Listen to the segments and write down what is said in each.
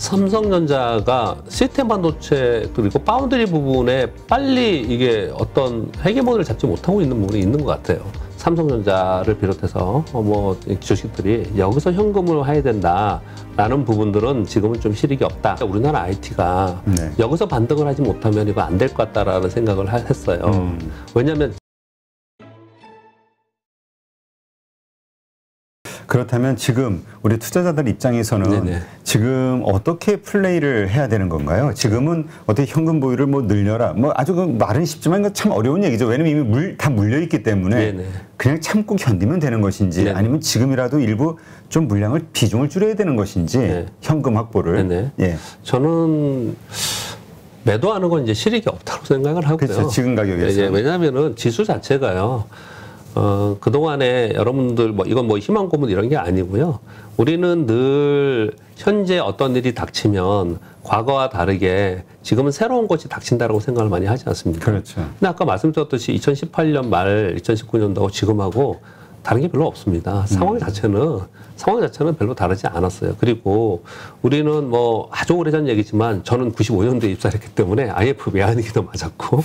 삼성전자가 시스템 반도체 그리고 파운드리 부분에 빨리 이게 어떤 헤게모니를 잡지 못하고 있는 부분이 있는 것 같아요. 삼성전자를 비롯해서 뭐 주식들이 여기서 현금을 해야 된다라는 부분들은 지금은 좀 실익이 없다. 우리나라 IT가 여기서 반등을 하지 못하면 이거 안 될 것 같다라는 생각을 했어요. 왜냐하면 그렇다면 지금 우리 투자자들 입장에서는 지금 어떻게 플레이를 해야 되는 건가요? 지금은 어떻게 현금 보유를 뭐 늘려라, 뭐 아주 그 말은 쉽지만 이거 참 어려운 얘기죠. 왜냐면 이미 다 물려 있기 때문에 그냥 참고 견디면 되는 것인지 아니면 지금이라도 일부 좀 물량을 비중을 줄여야 되는 것인지 현금 확보를. 저는 매도하는 건 이제 실익이 없다고 생각을 하고요. 그렇죠. 지금 가격에서. 왜냐하면은 지수 자체가요. 그동안에 여러분들 이건 희망 고문 이런 게 아니고요. 우리는 늘 현재 어떤 일이 닥치면 과거와 다르게 지금은 새로운 것이 닥친다라고 생각을 많이 하지 않습니까? 그렇죠. 근데 아까 말씀드렸듯이 2018년 말 2019년도하고 지금하고 다른 게 별로 없습니다. 상황 자체는 별로 다르지 않았어요. 그리고 우리는 아주 오래전 얘기지만 저는 95년도에 입사를 했기 때문에 IF 외환위기도 맞았고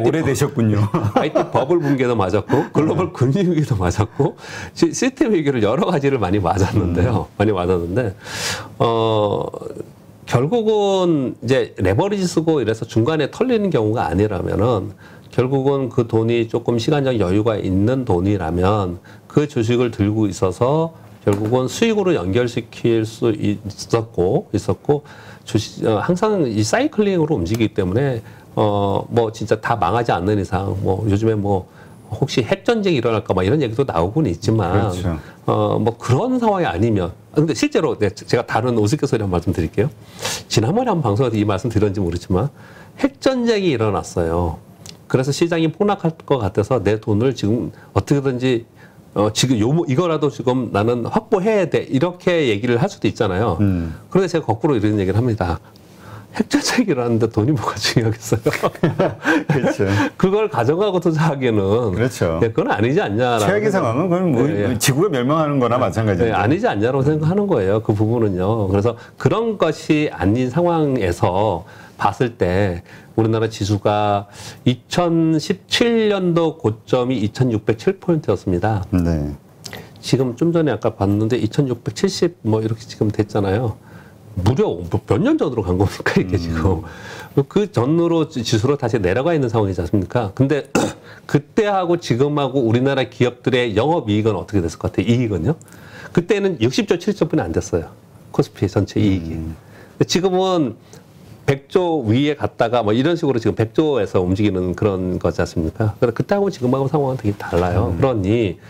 오래되셨군요. IT 버블 붕괴도 맞았고 글로벌 금융위기도 맞았고 시스템 위기를 여러 가지를 많이 맞았는데요. 결국은 이제 레버리지 쓰고 이래서 중간에 털리는 경우가 아니라면은 결국은 그 돈이 조금 시간적 여유가 있는 돈이라면 그 주식을 들고 있어서 결국은 수익으로 연결시킬 수 있었고 주식 항상 이 사이클링으로 움직이기 때문에 진짜 다 망하지 않는 이상 요즘에 혹시 핵전쟁이 일어날까 이런 얘기도 나오고는 있지만 그런 상황이 아니면 근데 실제로 제가 다른 우스갯소리 한 말씀 드릴게요. 지난번에 한 방송에서 이 말씀 드렸는지 모르지만 핵전쟁이 일어났어요. 그래서 시장이 폭락할 것 같아서 내 돈을 지금 어떻게든지 지금 이거라도 지금 나는 확보해야 돼 이렇게 얘기를 할 수도 있잖아요. 그런데 제가 거꾸로 이런 얘기를 합니다. 핵전쟁이 일어났는데 돈이 뭐가 중요하겠어요? 그렇죠. 그걸 가져가고 투자하기에는 그렇죠. 그건 아니지 않냐라는 최악의 상황은 그건 지구가 멸망하는 거나 마찬가지죠. 아니지 않냐라고 생각하는 거예요. 그 부분은요. 그래서 그런 것이 아닌 상황에서 봤을 때 우리나라 지수가 2017년도 고점이 2607포인트였습니다. 지금 좀 전에 아까 봤는데 2670 이렇게 지금 됐잖아요. 무려 몇 년 전으로 간 겁니까 이게 지금. 그 전으로 지수로 다시 내려가 있는 상황이지 않습니까? 근데 그때하고 지금하고 우리나라 기업들의 영업이익은 어떻게 됐을 것 같아요? 이익은요? 그때는 60조 7조뿐이 안 됐어요. 코스피 전체 이익이. 지금은 100조 위에 갔다가 이런 식으로 지금 100조에서 움직이는 그런 거지 않습니까? 그래서 그때하고 지금하고 상황은 되게 달라요. 그러니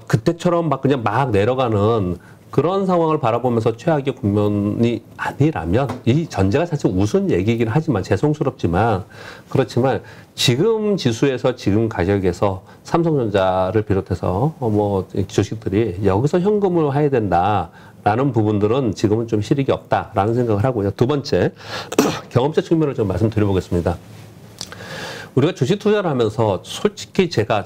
그때처럼 그냥 막 내려가는 그런 상황을 바라보면서 최악의 국면이 아니라면 이 전제가 사실 우스운 얘기이긴 하지만 죄송스럽지만 그렇지만 지금 지수에서 지금 가격에서 삼성전자를 비롯해서 주식들이 여기서 현금을 해야 된다라는 부분들은 지금은 좀 실익이 없다라는 생각을 하고요. 두 번째 경험적 측면을 좀 말씀드려보겠습니다. 우리가 주식 투자를 하면서 솔직히 제가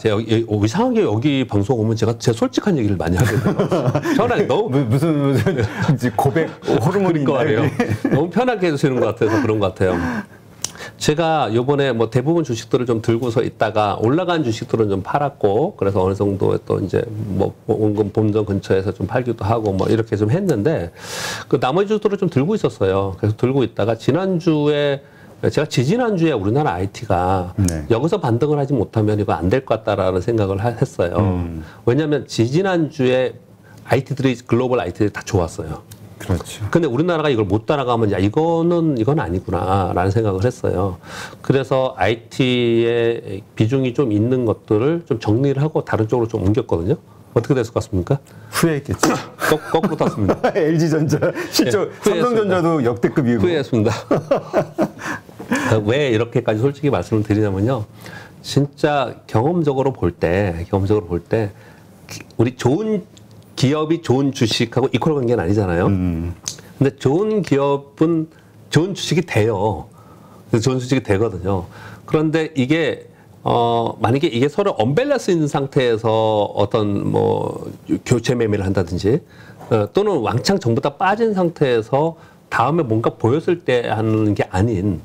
이상하게 여기 방송 오면 제가 제 솔직한 얘기를 많이 하거든요. 저는 너무 무슨 고백 호르몬이 있나요? 너무 편하게 해주시는 것 같아서 그런 것 같아요. 제가 요번에 대부분 주식들을 좀 들고서 있다가 올라간 주식들은 좀 팔았고 그래서 어느 정도 또 이제 원금 본전 근처에서 좀 팔기도 하고 이렇게 좀 했는데 그 나머지 주식들을 좀 들고 있었어요. 그래서 들고 있다가 제가 지지난주에 우리나라 IT가 여기서 반등을 하지 못하면 이거 안 될 것 같다라는 생각을 했어요. 왜냐하면 지지난주에 IT들이 글로벌 IT들이 다 좋았어요. 그렇죠. 근데 우리나라가 이걸 못 따라가면 이건 아니구나라는 생각을 했어요. 그래서 IT의 비중이 좀 있는 것들을 좀 정리를 하고 다른 쪽으로 좀 옮겼거든요. 어떻게 됐을 것 같습니까? 후회했겠죠. 거꾸로 탔습니다. LG전자, 실제 삼성전자도 역대급 이고. 후회했습니다. 왜 이렇게까지 솔직히 말씀을 드리냐면요. 진짜 경험적으로 볼 때 우리 좋은 기업이 좋은 주식하고 이퀄 관계는 아니잖아요. 근데 좋은 기업은 좋은 주식이 돼요. 좋은 주식이 되거든요. 그런데 이게 만약에 이게 서로 언밸런스 있는 상태에서 어떤 교체 매매를 한다든지 또는 왕창 전부 다 빠진 상태에서 다음에 뭔가 보였을 때 하는 게 아닌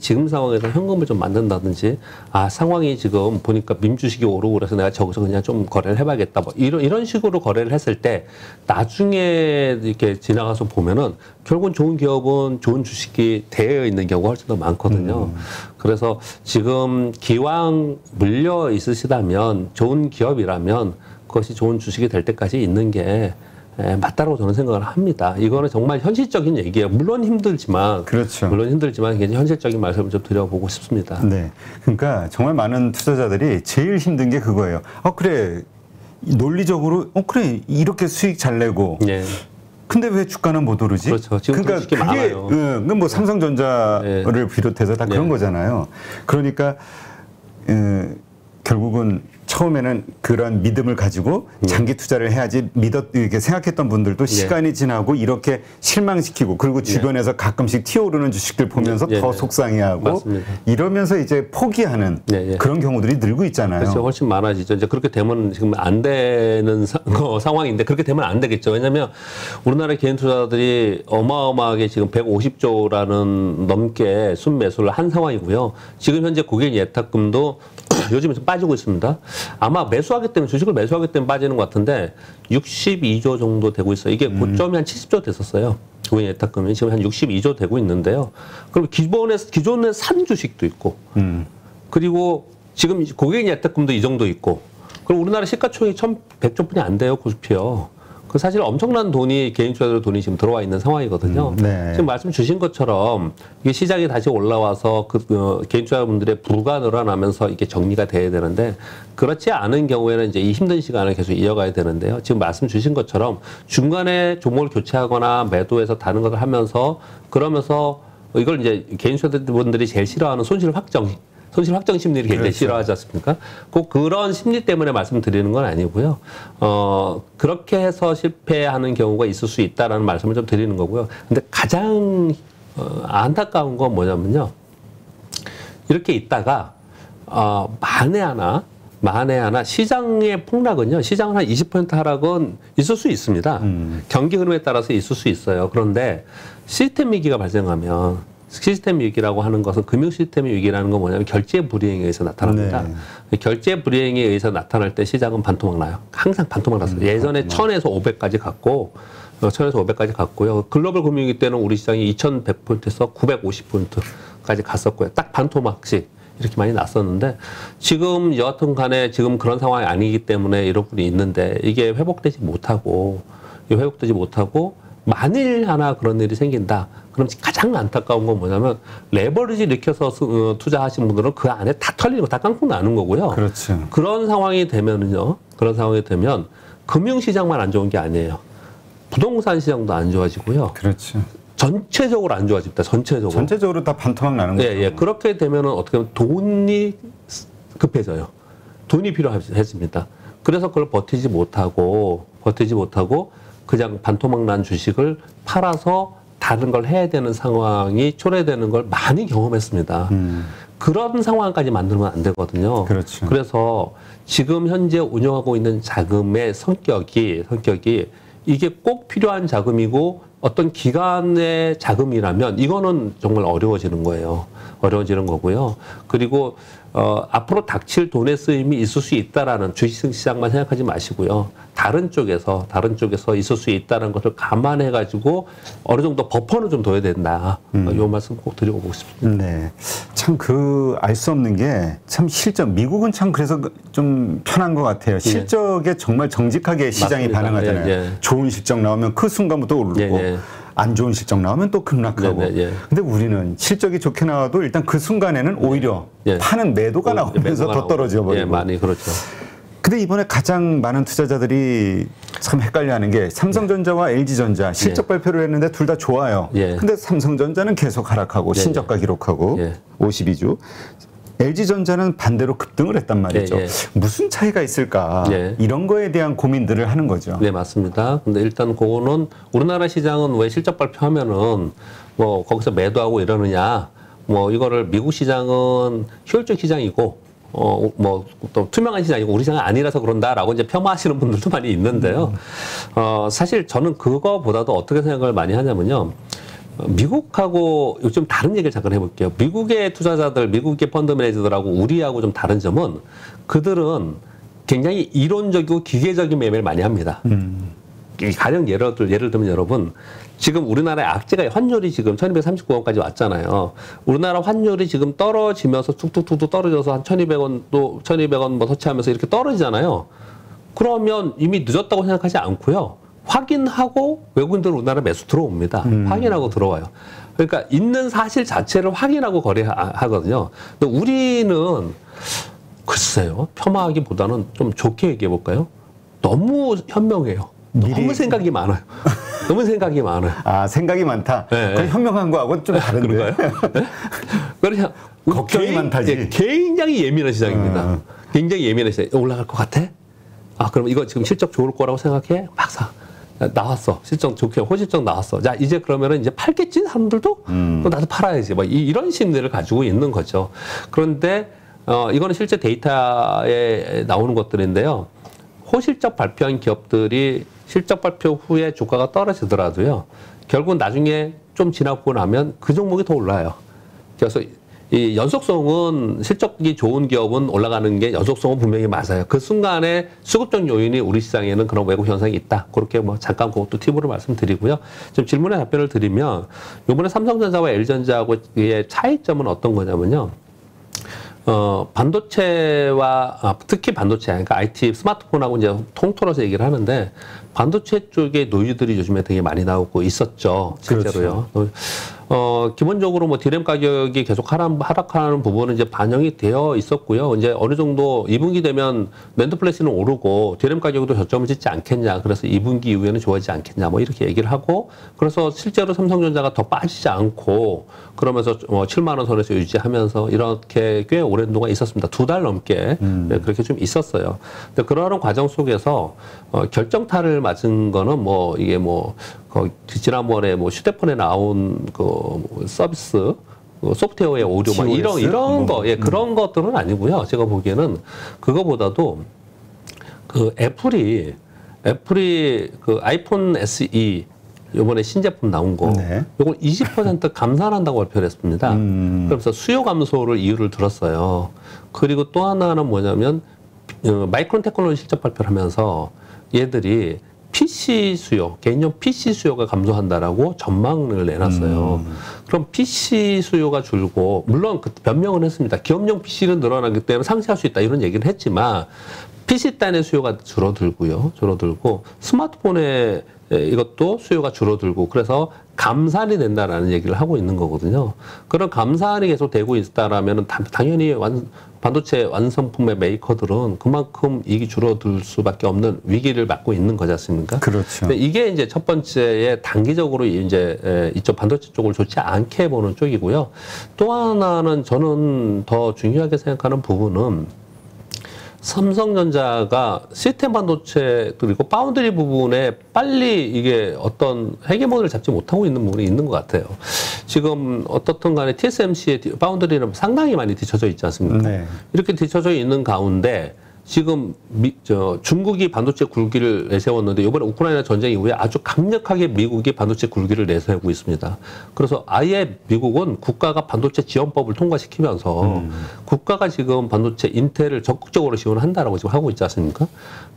지금 상황에서 현금을 좀 만든다든지, 상황이 지금 보니까 민주식이 오르고 그래서 내가 저기서 그냥 좀 거래를 해봐야겠다, 뭐 이런 식으로 거래를 했을 때 나중에 이렇게 지나가서 보면은 결국은 좋은 기업은 좋은 주식이 되어 있는 경우가 훨씬 더 많거든요. 그래서 지금 기왕 물려 있으시다면, 좋은 기업이라면 그것이 좋은 주식이 될 때까지 있는 게 맞다고 저는 생각을 합니다. 이거는 정말 현실적인 얘기예요. 물론 힘들지만, 그렇죠. 물론 힘들지만 굉장히 현실적인 말씀을 좀 드려보고 싶습니다. 네, 그러니까 정말 많은 투자자들이 제일 힘든 게 그거예요. 그래, 논리적으로 그래 이렇게 수익 잘 내고. 네. 근데 왜 주가는 못 오르지? 그렇죠. 지금 그러니까 그게 많아요. 뭐 삼성전자를 네. 비롯해서 다 그런 거잖아요. 그러니까 결국은 처음에는 그런 믿음을 가지고 장기 투자를 해야지 이렇게 생각했던 분들도 시간이 지나고 이렇게 실망시키고, 그리고 주변에서 가끔씩 튀어오르는 주식들 보면서 더 속상해하고 맞습니다. 이러면서 이제 포기하는 그런 경우들이 늘고 있잖아요. 그렇죠. 훨씬 많아지죠. 이제 그렇게 되면 지금 안 되는 상황인데, 그렇게 되면 안 되겠죠. 왜냐하면 우리나라 개인 투자자들이 어마어마하게 지금 150조라는 넘게 순매수를 한 상황이고요. 지금 현재 고객 예탁금도 요즘에 좀 빠지고 있습니다. 아마 매수하기 때문에, 주식을 매수하기 때문에 빠지는 것 같은데 62조 정도 되고 있어요. 이게 고점이 한 70조 됐었어요. 고객 예탁금이 지금 한 62조 되고 있는데요. 그럼 기존에 산 주식도 있고, 그리고 지금 고객 예탁금도 이 정도 있고, 그리고 우리나라 시가총액이 1,100조뿐이 안 돼요, 코스피요. 그 사실 엄청난 돈이, 개인 투자자들 돈이 지금 들어와 있는 상황이거든요. 네. 지금 말씀 주신 것처럼 이게 시장이 다시 올라와서 개인 투자자분들의 부가 늘어나면서 이게 정리가 돼야 되는데, 그렇지 않은 경우에는 이제 이 힘든 시간을 계속 이어가야 되는데요. 지금 말씀 주신 것처럼 중간에 종목을 교체하거나 매도해서 다른 것을 하면서, 그러면서 이걸 이제 개인 투자자분들이 제일 싫어하는 손실 확정 심리를 굉장히 그렇죠. 싫어하지 않습니까? 꼭 그런 심리 때문에 말씀드리는 건 아니고요. 그렇게 해서 실패하는 경우가 있을 수 있다라는 말씀을 좀 드리는 거고요. 근데 가장 안타까운 건 뭐냐면요. 이렇게 있다가 만에 하나 시장의 폭락은요. 시장은 한 20% 하락은 있을 수 있습니다. 경기 흐름에 따라서 있을 수 있어요. 그런데 시스템 위기가 발생하면, 시스템 위기라고 하는 것은, 금융 시스템의 위기라는 건 뭐냐면 결제 불이행에 의해서 나타납니다. 네. 결제 불이행에 의해서 나타날 때 시장은 반토막 나요. 항상 반토막 났어요. 예전에 1000에서 500까지 갔고, 1000에서 500까지 갔고요. 글로벌 금융위기 때는 우리 시장이 2100포인트에서 950포인트까지 갔었고요. 딱 반토막씩 이렇게 많이 났었는데, 지금 여하튼 간에 지금 그런 상황이 아니기 때문에 이런 분이 있는데, 이게 회복되지 못하고 만일 하나 그런 일이 생긴다. 그럼 가장 안타까운 건 뭐냐면, 레버리지 일으켜서 투자하신 분들은 그 안에 다 털리고 다 깡통 나는 거고요. 그렇죠. 그런 상황이 되면 금융시장만 안 좋은 게 아니에요. 부동산 시장도 안 좋아지고요. 그렇죠. 전체적으로 안 좋아집니다. 전체적으로 다 반토막 나는 거죠. 예. 그렇게 되면은 어떻게 보면 돈이 급해져요. 돈이 필요해집니다. 그래서 그걸 버티지 못하고 그냥 반토막 난 주식을 팔아서 다른 걸 해야 되는 상황이 초래되는 걸 많이 경험했습니다. 그런 상황까지 만들면 안 되거든요. 그렇죠. 그래서 지금 현재 운영하고 있는 자금의 성격이 이게 꼭 필요한 자금이고 어떤 기간의 자금이라면 이거는 정말 어려워지는 거예요. 어려워지는 거고요. 그리고 앞으로 닥칠 돈의 쓰임이 있을 수 있다라는, 주식시장만 생각하지 마시고요. 다른 쪽에서 있을 수 있다는 것을 감안해가지고 어느 정도 버퍼는 좀 둬야 된다. 이 말씀 꼭 드리고 싶습니다. 네. 참 알 수 없는 게 참 미국은 참 그래서 좀 편한 것 같아요. 실적에 정말 정직하게 시장이 맞습니다. 반응하잖아요. 좋은 실적 나오면 그 순간부터 오르고 안 좋은 실적 나오면 또 급락하고. 근데 우리는 실적이 좋게 나와도 일단 그 순간에는 오히려 파는 매도가 나오면서 더 떨어져 버리고. 많이 그렇죠. 근데 이번에 가장 많은 투자자들이 참 헷갈려하는 게 삼성전자와 LG전자 실적 발표를 했는데 둘 다 좋아요. 근데 삼성전자는 계속 하락하고 신저가 기록하고 52주. LG전자는 반대로 급등을 했단 말이죠. 무슨 차이가 있을까? 이런 거에 대한 고민들을 하는 거죠. 네, 맞습니다. 근데 일단 그거는 우리나라 시장은 왜 실적 발표하면은 뭐 거기서 매도하고 이러느냐? 뭐 이거를 미국 시장은 효율적 시장이고 뭐 또 투명한 시장이고 우리 시장이 아니라서 그런다라고 이제 폄하하시는 분들도 많이 있는데요. 사실 저는 그거보다도 어떻게 생각을 많이 하냐면요. 미국하고 좀 다른 얘기를 잠깐 해볼게요. 미국의 투자자들, 미국의 펀드 매니저들하고 우리하고 좀 다른 점은 그들은 굉장히 이론적이고 기계적인 매매를 많이 합니다. 가령 예를 들면 여러분, 지금 우리나라의 악재가 환율이 지금 1239원까지 왔잖아요. 우리나라 환율이 지금 떨어지면서 툭툭툭 떨어져서 한 1200원 또 1200원 뭐 터치하면서 이렇게 떨어지잖아요. 그러면 이미 늦었다고 생각하지 않고요. 확인하고 외국인들 우리나라 매수 들어옵니다. 확인하고 들어와요. 그러니까 있는 사실 자체를 확인하고 거래하거든요. 근데 우리는 글쎄요. 폄하하기보다는 좀 좋게 얘기해 볼까요? 너무 현명해요. 너무 생각이 많아요. 너무 생각이 많아요. 아, 생각이 많다. 네. 그건 현명한 거하고는 좀 다른데. 그런가요? 네? 그냥 걱정이 많다지. 예, 굉장히 예민한 시장입니다. 굉장히 예민한 시장. 올라갈 것 같아? 아, 그럼 이거 지금 실적 좋을 거라고 생각해? 막 사. 나왔어. 실적 좋게 호실적 나왔어. 자, 이제 그러면은 이제 팔겠지? 사람들도? 또 나도 팔아야지. 뭐 이런 심리를 가지고 있는 거죠. 그런데 이거는 실제 데이터에 나오는 것들인데요. 호실적 발표한 기업들이 실적 발표 후에 주가가 떨어지더라도요. 결국 나중에 좀 지나고 나면 그 종목이 더 올라요. 그래서 이 연속성은 실적이 좋은 기업은 올라가는 게 연속성은 분명히 맞아요. 그 순간에 수급적 요인이 우리 시장에는 그런 외국 현상이 있다. 그렇게 뭐 잠깐 그것도 팁으로 말씀드리고요. 지금 질문에 답변을 드리면 이번에 삼성전자와 LG전자하고의 차이점은 어떤 거냐면요. 반도체와 특히 반도체, 그러니까 IT, 스마트폰하고 이제 통틀어서 얘기를 하는데 반도체 쪽에 노유들이 요즘에 되게 많이 나오고 있었죠, 실제로요. 그렇죠. 기본적으로 뭐 디램 가격이 계속 하락하는 부분은 이제 반영이 되어 있었고요. 이제 어느 정도 2분기 되면 낸드 플래시는 오르고 디램 가격도 저점을 찍지 않겠냐. 그래서 2분기 이후에는 좋아지지 않겠냐. 뭐 이렇게 얘기를 하고 그래서 실제로 삼성전자가 더 빠지지 않고 그러면서 7만 원 선에서 유지하면서 이렇게 꽤 오랜 동안 있었습니다. 2달 넘게 네, 그렇게 좀 있었어요. 근데 그러한 과정 속에서 결정타를 맞은 거는 뭐 이게 뭐 지난번에 뭐 휴대폰에 나온 그 서비스 소프트웨어의 오류 뭐 이런 거 예, 그런 것들은 아니고요. 제가 보기에는 그거보다도 그 애플이 그 아이폰 SE 이번에 신제품 나온 거 이걸 20% 감산한다고 발표를 했습니다. 그러면서 수요 감소를 이유를 들었어요. 그리고 또 하나는 뭐냐면 마이크론 테크놀로지 실적 발표를 하면서 얘들이 PC 수요, 개인용 PC 수요가 감소한다라고 전망을 내놨어요. 그럼 PC 수요가 줄고, 물론 그 변명은 했습니다. 기업용 PC는 늘어나기 때문에 상쇄할 수 있다 이런 얘기는 했지만 PC 단의 수요가 줄어들고 스마트폰의 이것도 수요가 줄어들고 그래서 감산이 된다라는 얘기를 하고 있는 거거든요. 그런 감산이 계속 되고 있다라면 당연히 반도체 완성품의 메이커들은 그만큼 이익이 줄어들 수밖에 없는 위기를 맞고 있는 거지 않습니까? 그렇죠. 근데 이게 이제 첫 번째에 단기적으로 이제 이쪽 반도체 쪽을 좋지 않게 보는 쪽이고요. 또 하나는 저는 더 중요하게 생각하는 부분은 삼성전자가 시스템 반도체 그리고 파운드리 부분에 빨리 이게 어떤 헤게모니를 잡지 못하고 있는 부분이 있는 것 같아요. 지금 어떻든 간에 TSMC의 파운드리는 상당히 많이 뒤쳐져 있지 않습니까? 네. 이렇게 뒤쳐져 있는 가운데 지금 중국이 반도체 굴기를 내세웠는데 이번에 우크라이나 전쟁 이후에 아주 강력하게 미국이 반도체 굴기를 내세우고 있습니다. 그래서 아예 미국은 국가가 반도체 지원법을 통과시키면서 국가가 지금 반도체 인텔을 적극적으로 지원한다라고 지금 하고 있지 않습니까?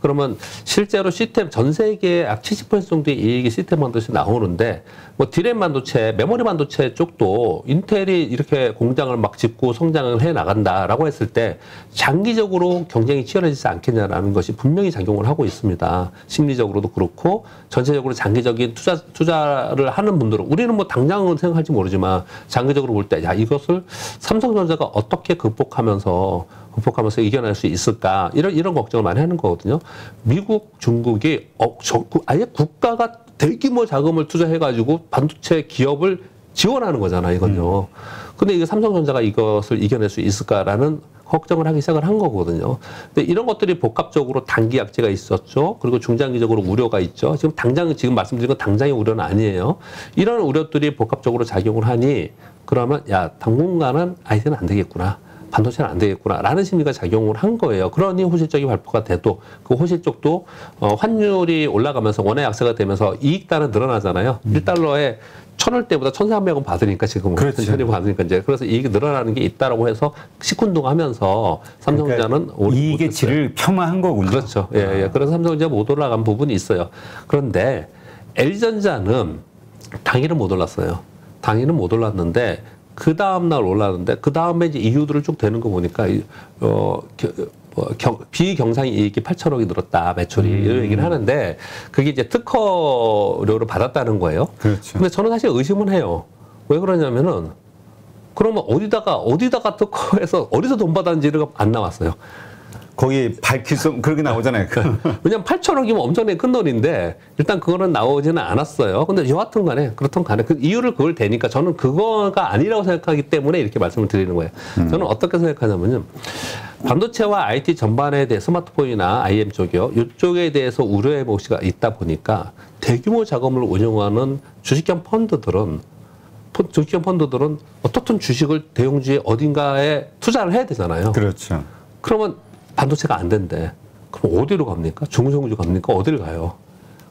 그러면 실제로 시스템 전 세계의 약 70% 정도의 이익이 시스템 반도체 나오는데 뭐 디램 반도체, 메모리 반도체 쪽도 인텔이 이렇게 공장을 막 짓고 성장을 해 나간다라고 했을 때 장기적으로 경쟁이 치열해지지 않겠냐라는 것이 분명히 작용을 하고 있습니다. 심리적으로도 그렇고 전체적으로 장기적인 투자를 하는 분들은 우리는 뭐 당장은 생각할지 모르지만 장기적으로 볼 때 야 이것을 삼성전자가 어떻게 극복하면서 이겨낼 수 있을까 이런 걱정을 많이 하는 거거든요. 미국, 중국이 아예 국가가 대규모 자금을 투자해가지고 반도체 기업을 지원하는 거잖아요, 이건요. 근데 이게 삼성전자가 이것을 이겨낼 수 있을까라는 걱정을 하기 시작을 한 거거든요. 근데 이런 것들이 복합적으로 단기 악재가 있었죠. 그리고 중장기적으로 우려가 있죠. 지금 말씀드린 건 당장의 우려는 아니에요. 이런 우려들이 복합적으로 작용을 하니 그러면 야 당분간은 아이디는 안 되겠구나. 반도체는 안 되겠구나라는 심리가 작용을 한 거예요. 그러니 호실적인 발표가 돼도 그 호실 쪽도 환율이 올라가면서 원화 약세가 되면서 이익단은 늘어나잖아요. 1달러에 1,000원 때보다 1,300원 받으니까 지금 그렇죠. 1,000원 받으니까 이제 그래서 이익이 늘어나는 게 있다라고 해서 시큰둥하면서 삼성전자는 그러니까 이익의 질을 폄하한 거군요. 그렇죠. 예, 예. 그래서 삼성전자 못 올라간 부분이 있어요. 그런데 LG전자는 당일은 못 올랐어요. 당일은 못 올랐는데 그 다음 날 올랐는데 그 다음에 이제 이유들을 쭉 되는 거 보니까 비경상 이익이 8천억이 늘었다 매출이 이런 얘기를 하는데 그게 이제 특허료를 받았다는 거예요. 그렇죠. 근데 저는 사실 의심은 해요. 왜 그러냐면은 그러면 어디다가 특허해서 어디서 돈 받았는지가 안 나왔어요. 거기 밝힐 수 그렇게 나오잖아요. 왜냐면 8천억이면 엄청나게 큰 돈인데 일단 그거는 나오지는 않았어요. 근데 여하튼 간에 그렇든 간에 그 이유를 그걸 대니까 저는 그거가 아니라고 생각하기 때문에 이렇게 말씀을 드리는 거예요. 저는 어떻게 생각하냐면요. 반도체와 IT 전반에 대해 스마트폰이나 IM 쪽이요. 이쪽에 대해서 우려의 몫이 있다 보니까 대규모 자금을 운영하는 주식형 펀드들은 어떻든 주식을 대형주의 어딘가에 투자를 해야 되잖아요. 그렇죠. 그러면 반도체가 안 된대. 그럼 어디로 갑니까? 중성주 갑니까? 어디를 가요?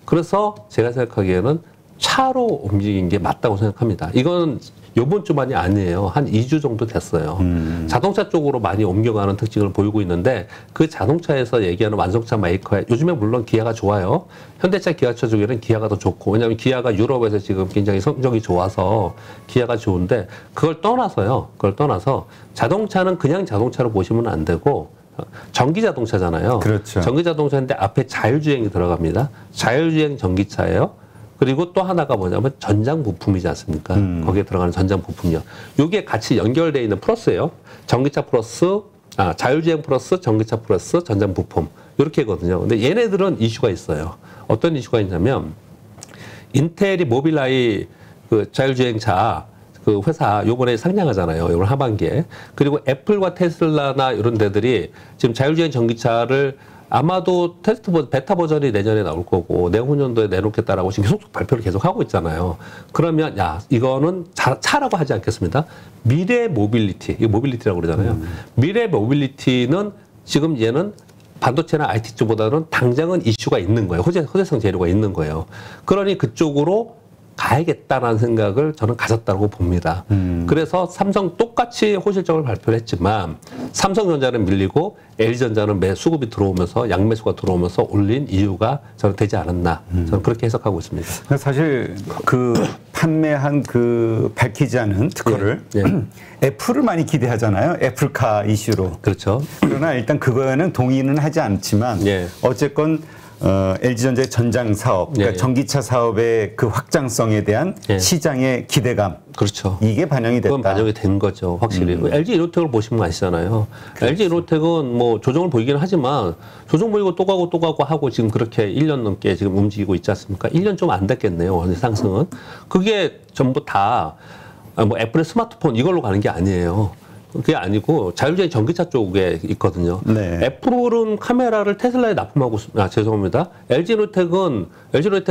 그래서 제가 생각하기에는 차로 움직인 게 맞다고 생각합니다. 이건 요번 주만이 아니에요. 한 2주 정도 됐어요. 자동차 쪽으로 많이 옮겨가는 특징을 보이고 있는데 그 자동차에서 얘기하는 완성차 메이커에 요즘에 물론 기아가 좋아요. 현대차, 기아차 중에는 기아가 더 좋고 왜냐하면 기아가 유럽에서 지금 굉장히 성적이 좋아서 기아가 좋은데 그걸 떠나서 자동차는 그냥 자동차로 보시면 안 되고 전기 자동차잖아요. 그렇죠. 전기 자동차인데 앞에 자율주행이 들어갑니다. 자율주행 전기차예요. 그리고 또 하나가 뭐냐면 전장 부품이지 않습니까? 거기에 들어가는 전장 부품이요. 이게 같이 연결되어 있는 플러스예요. 전기차 플러스 자율주행 플러스 전기차 플러스 전장 부품 이렇게거든요. 근데 얘네들은 이슈가 있어요. 어떤 이슈가 있냐면 인텔이 모빌아이 그 자율주행차 그 회사 요번에 상장하잖아요. 요번 하반기에. 그리고 애플과 테슬라나 이런 데들이 지금 자율주행 전기차를 아마도 베타 버전이 내년에 나올 거고 내후년도에 내놓겠다라고 지금 계속 발표를 계속 하고 있잖아요. 그러면 이거는 차라고 하지 않겠습니다. 미래 모빌리티, 이거 모빌리티라고 그러잖아요. 미래 모빌리티는 지금 얘는 반도체나 IT 쪽보다는 당장은 이슈가 있는 거예요. 호재성 재료가 있는 거예요. 그러니 그쪽으로 가야겠다라는 생각을 저는 가졌다고 봅니다. 그래서 삼성 똑같이 호실적을 발표를 했지만 삼성전자는 밀리고 LG전자는 수급이 들어오면서 양매수가 들어오면서 올린 이유가 저는 되지 않았나 저는 그렇게 해석하고 있습니다. 사실 그 판매한 그 밝히지 않은 특허를 애플을 많이 기대하잖아요. 애플카 이슈로. 그렇죠. 그러나 일단 그거에는 동의는 하지 않지만 어쨌건 LG전자의 전장 사업, 그러니까 전기차 사업의 그 확장성에 대한 시장의 기대감. 그렇죠. 이게 반영이 됐다. 그건 반영이 된 거죠, 확실히. LG 이노텍을 보시면 아시잖아요. 그렇지. LG 이노텍은 뭐 조정을 보이긴 하지만 조정 보이고 또 가고 하고 지금 그렇게 1년 넘게 지금 움직이고 있지 않습니까? 1년 좀 안 됐겠네요, 상승은. 그게 전부 다 뭐 애플의 스마트폰 이걸로 가는 게 아니에요. 그게 아니고 자율주행 전기차 쪽에 있거든요. 애플은 카메라를 테슬라에 납품하고 죄송합니다. LG노텍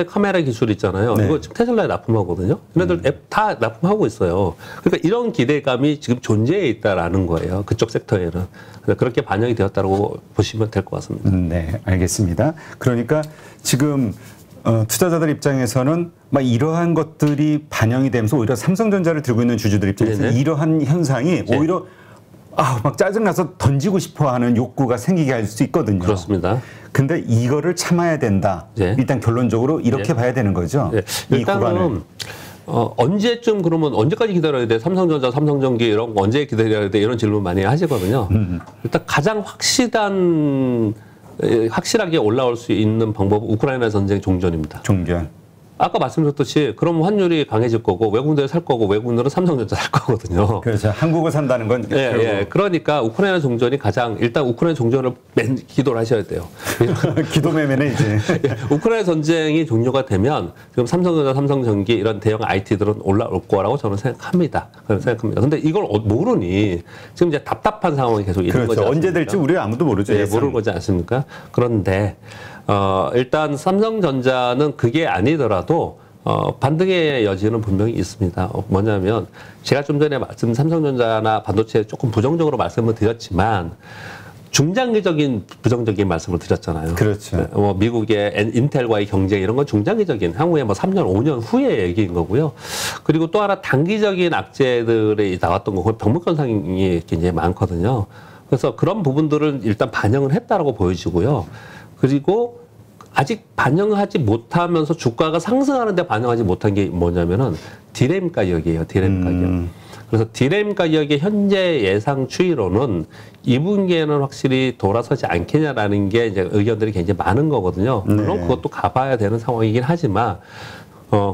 카메라 기술 있잖아요. 이거 지금 테슬라에 납품하거든요. 얘네들 다 납품하고 있어요. 그러니까 이런 기대감이 지금 존재해 있다라는 거예요. 그쪽 섹터에는. 그렇게 반영이 되었다고 보시면 될 것 같습니다. 네, 알겠습니다. 그러니까 지금 투자자들 입장에서는 막 이러한 것들이 반영이 되면서 오히려 삼성전자를 들고 있는 주주들 입장에서 이러한 현상이 오히려 막 짜증나서 던지고 싶어하는 욕구가 생기게 할 수 있거든요. 그렇습니다. 근데 이거를 참아야 된다. 일단 결론적으로 이렇게 봐야 되는 거죠. 일단은 언제쯤 그러면 언제까지 기다려야 돼? 삼성전자, 삼성전기 이런 거 언제 기다려야 돼? 이런 질문 많이 하시거든요. 일단 가장 확실하게 올라올 수 있는 방법은 우크라이나 전쟁 종전입니다. 종전. 아까 말씀드렸듯이 그럼 환율이 강해질 거고 외국인들이 살 거고 외국인들은 삼성전자 살 거거든요. 그렇죠. 한국을 산다는 건. 그러니까 우크라이나 종전이 일단 우크라이나 종전을 기도를 하셔야 돼요. 기도매매네 이제. 우크라이나 전쟁이 종료가 되면 지금 삼성전자, 삼성전기 이런 대형 IT들은 올라올 거라고 저는 생각합니다. 근데 이걸 모르니 지금 이제 답답한 상황이 계속 있는 거죠. 언제 될지 우리 아무도 모르죠. 모르는 거지 않습니까? 그런데 일단 삼성전자는 그게 아니더라도 반등의 여지는 분명히 있습니다. 뭐냐면 제가 좀 전에 삼성전자나 반도체에 조금 부정적으로 말씀을 드렸지만 중장기적인 부정적인 말씀을 드렸잖아요. 그렇죠. 미국의 인텔과의 경쟁 이런 건 중장기적인 향후에 3년, 5년 후의 얘기인 거고요. 그리고 또 하나 단기적인 악재들이 나왔던 거고 병목현상이 굉장히 많거든요. 그래서 그런 부분들은 일단 반영을 했다라고 보여지고요. 그리고 아직 반영하지 못하면서 주가가 상승하는데 반영하지 못한 게 뭐냐면은 디램 가격이에요. 디램 가격. 그래서 디램 가격의 현재 예상 추이로는 2분기에는 확실히 돌아서지 않겠냐라는 게 이제 의견들이 굉장히 많은 거거든요. 물론 그것도 가봐야 되는 상황이긴 하지만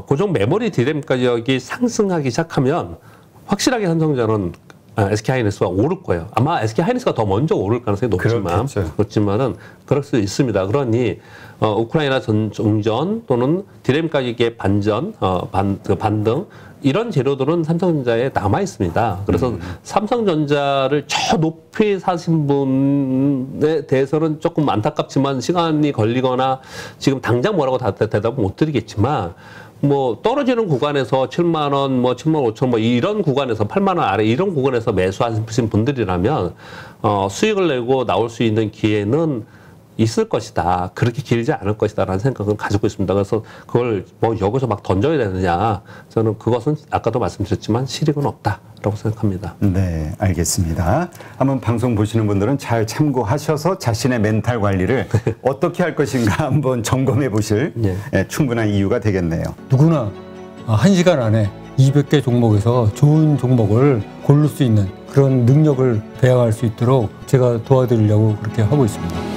고정 메모리 디램 가격이 상승하기 시작하면 확실하게 삼성전자는 SK하이닉스가 오를 거예요. 아마 SK하이닉스가 더 먼저 오를 가능성이 높지만은 그럴 수 있습니다. 그러니 우크라이나 정전 또는 디램 가격의 반전, 반등 이런 재료들은 삼성전자에 남아 있습니다. 그래서 삼성전자를 저 높이 사신 분에 대해서는 조금 안타깝지만 시간이 걸리거나 지금 당장 뭐라고 대답은 못 드리겠지만 떨어지는 구간에서 7만 원, 7만 5천 이런 구간에서 8만 원 아래 이런 구간에서 매수하신 분들이라면 수익을 내고 나올 수 있는 기회는 있을 것이다. 그렇게 길지 않을 것이다라는 생각을 가지고 있습니다. 그래서 그걸 여기서 막 던져야 되느냐. 저는 그것은 아까도 말씀드렸지만 실익은 없다라고 생각합니다. 네, 알겠습니다. 한번 방송 보시는 분들은 잘 참고하셔서 자신의 멘탈 관리를 어떻게 할 것인가 한번 점검해 보실 충분한 이유가 되겠네요. 누구나 1시간 안에 200개 종목에서 좋은 종목을 고를 수 있는 그런 능력을 배양할 수 있도록 제가 도와드리려고 그렇게 하고 있습니다.